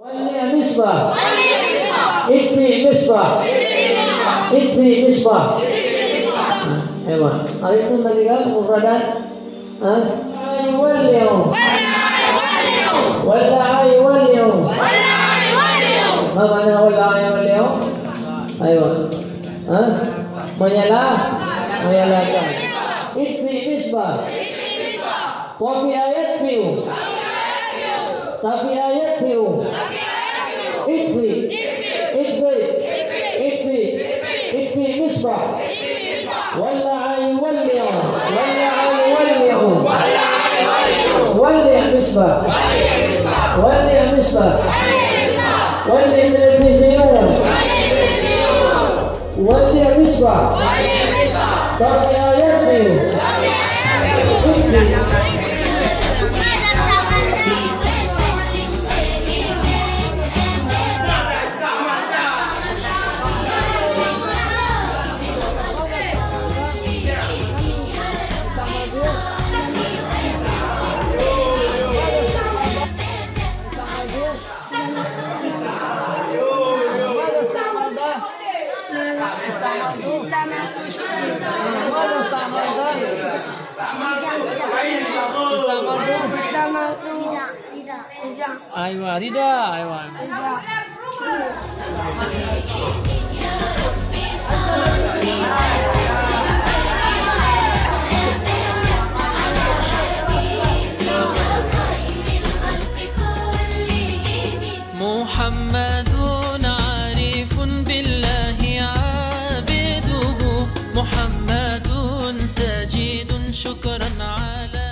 مصباح اطفئ مصباح اطفئ مصباح. Ewa, hari itu tadi kan mufradat ayuwalliu wala ayuwalliu. Apa makna wala ayuwalliu? Ayo, menyalakan. Itfi misbah. Wafi ayat fiu. Tapi ayat fiu. Itfi misbah. Wala ayuwalliu. Walli misbah. Walli misbah. Walli televisiun. Walli misbah. Tapi ayat fiu. Aywa, Rida, aywa. Muhammadun arifun billahi abiduhu. Muhammadun sajidun syukran ala.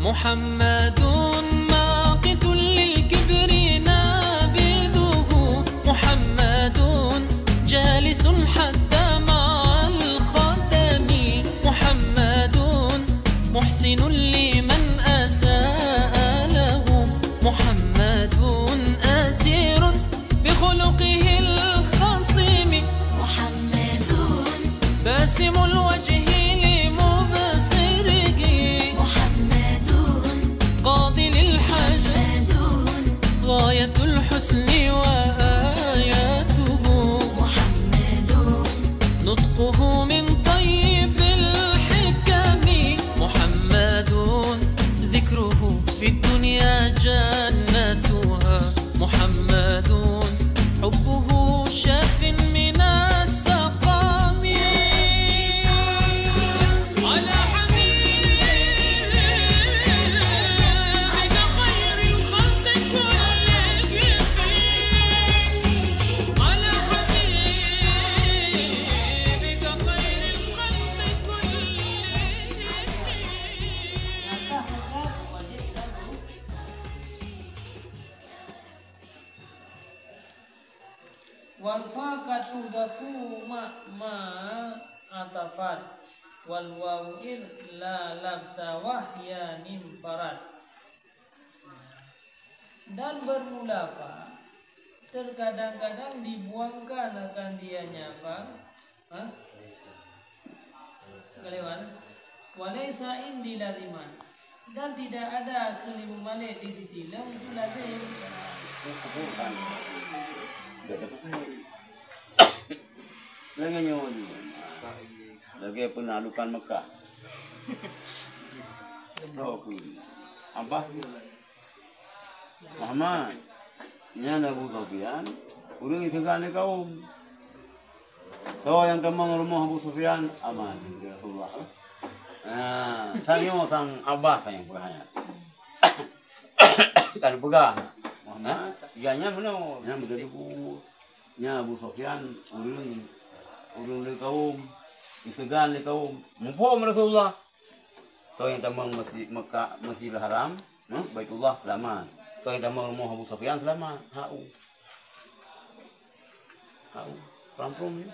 محمد ماقت للكبر نابذه. محمد جالس حتى مع الخدم. محمد محسن لمن أساء له. محمد أسير بخلقه الخصيم. محمد باسم الوجه غاية الحسن وآياته. محمد نطقه من طيب الحكم. محمد ذكره في الدنيا جنتها. محمد حبه شاف من السقام. على wal faqatu dafu ma atafat wal wawu illa labsa wahyanim farad. Dan bermula fa terkadang-kadang dibuangkan akan dianya fa. Kalian walaysa indi laziman, dan tidak ada kelimane di ditilang itu lazim. Lagi nyoni. Lagi penalukan Mekah. Apa? Muhammad. Nya Abu Sufyan, urang segan kaum. So yang temang rumah Abu Sufyan aman ya Rasulullah. Sanyo sang abah yang berhanya. Kan pegang. Muhammad, iganya benar. Nya menjadi nya Abu Sufyan urang le kaum, segan le kaum. Mumpung Rasulullah. So yang temang masjid Mekah, Masjidil Haram, Baitullah selamat. So yang temang rumah Abu Sufyan selamat. Hau. Rampung ni.